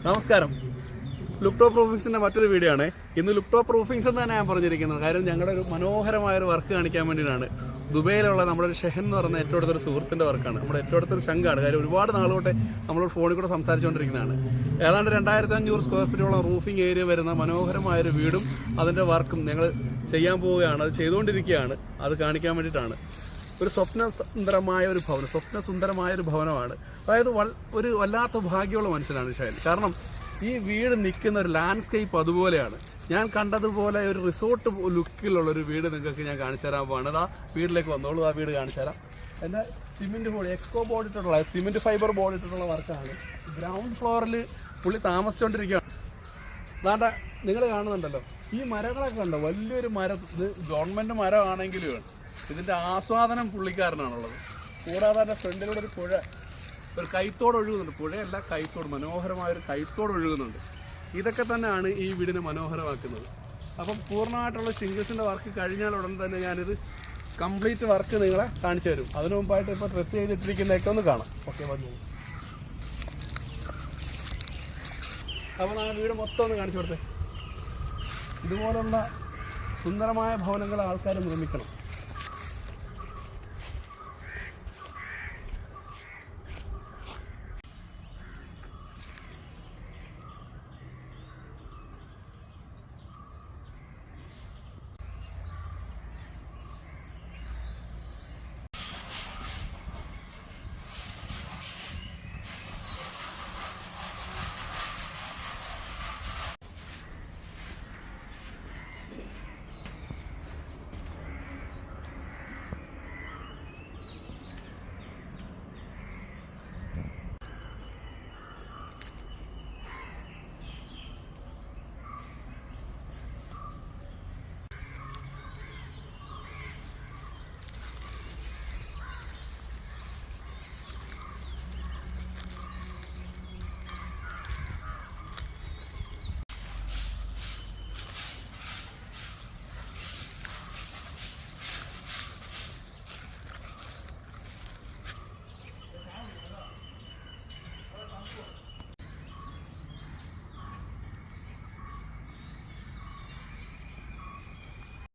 നമസ്കാരം. Look top റൂഫിങ്സിൻ്റെ മറ്റൊരു video ആണ്. ഇന്ന് ലുക്ക് ടോപ്പ് റൂഫിങ്സ് എന്ന് തന്നെ ഞാൻ പറഞ്ഞിരിക്കുന്നത്. കാര്യം ഞങ്ങളുടെ ഒരു മനോഹരമായൊരു വർക്ക് കാണിക്കാൻ വേണ്ടിയിട്ടാണ്. ദുബൈയിലുള്ള നമ്മുടെ ഒരു ഷെഹൻ എന്ന് പറയുന്ന ഏറ്റവും അടുത്തൊരു സുഹൃത്തിൻ്റെ വർക്കാണ്. നമ്മുടെ ഏറ്റവും അടുത്തൊരു ശങ്കാണ്. കാര്യം ഒരുപാട് നാളുകൊട്ടെ നമ്മളോട് ഫോണിൽ കൂടെ സംസാരിച്ചുകൊണ്ടിരിക്കുന്നതാണ്. ഏതാണ്ട് 2500 സ്ക്വയർ ഫീറ്റോളം റൂഫിംഗ് ഏരിയ വരുന്ന മനോഹരമായൊരു വീടും അതിൻ്റെ വർക്കും ഞങ്ങൾ ചെയ്യാൻ പോവുകയാണ്. അത് ചെയ്തുകൊണ്ടിരിക്കുകയാണ്. അത് കാണിക്കാൻ വേണ്ടിയിട്ടാണ്. ഒരു സ്വപ്നസുന്ദരമായ ഒരു ഭവനമാണ്. അതായത് ഒരു വല്ലാത്ത ഭാഗ്യമുള്ള മനുഷ്യനാണ് ഷൈൻ. കാരണം ഈ വീട് നിൽക്കുന്ന ഒരു ലാൻഡ്സ്കേപ്പ് അതുപോലെയാണ്. ഞാൻ കണ്ടതുപോലെ ഒരു റിസോർട്ട് ലുക്കിലുള്ളൊരു വീട് നിങ്ങൾക്ക് ഞാൻ കാണിച്ചു തരാൻ പോവാണ്. ആ വീട്ടിലേക്ക് വന്നോളൂ. ആ വീട് കാണിച്ചു തരാം. എൻ്റെ സിമെൻറ്റ് ബോർഡ് എക്കോ ബോർഡ് ഇട്ടിട്ടുള്ള സിമെൻറ്റ് ഫൈബർ ബോർഡ് ഇട്ടിട്ടുള്ള വർക്കാണ്. ഗ്രൗണ്ട് ഫ്ലോറിൽ പുള്ളി താമസിച്ചുകൊണ്ടിരിക്കുകയാണ്. അതാണ്ട് നിങ്ങൾ കാണുന്നുണ്ടല്ലോ, ഈ മരങ്ങളൊക്കെ ഉണ്ടോ, വലിയൊരു മരം. ഇത് ഗവൺമെൻറ് മരമാണെങ്കിലും ഇതിൻ്റെ ആസ്വാദനം പുള്ളിക്കാരനാണുള്ളത്. കൂടാതെ തന്നെ ഫ്രണ്ടിലൂടെ ഒരു പുഴ, ഒരു കൈത്തോട് ഒഴുകുന്നുണ്ട്. പുഴയല്ല, കൈത്തോട്, മനോഹരമായൊരു കൈത്തോട് ഒഴുകുന്നുണ്ട്. ഇതൊക്കെ തന്നെയാണ് ഈ വീടിനെ മനോഹരമാക്കുന്നത്. അപ്പം പൂർണ്ണമായിട്ടുള്ള ഷിംഗിൾസിൻ്റെ വർക്ക് കഴിഞ്ഞാൽ ഉടൻ തന്നെ ഞാനിത് കംപ്ലീറ്റ് വർക്ക് നിങ്ങളെ കാണിച്ചു തരും. അതിനു മുമ്പായിട്ട് ഇപ്പോൾ ഡ്രസ്സ് ചെയ്തിട്ടിരിക്കുന്നതൊക്കെ ഒന്ന് കാണാം. ഓക്കെ, വന്നു. അപ്പോൾ ഞാൻ വീട് മൊത്തം ഒന്ന് കാണിച്ചു കൊടുത്തേ. ഇതുപോലുള്ള സുന്ദരമായ ഭവനങ്ങൾ ആൾക്കാർ നിർമ്മിക്കണം.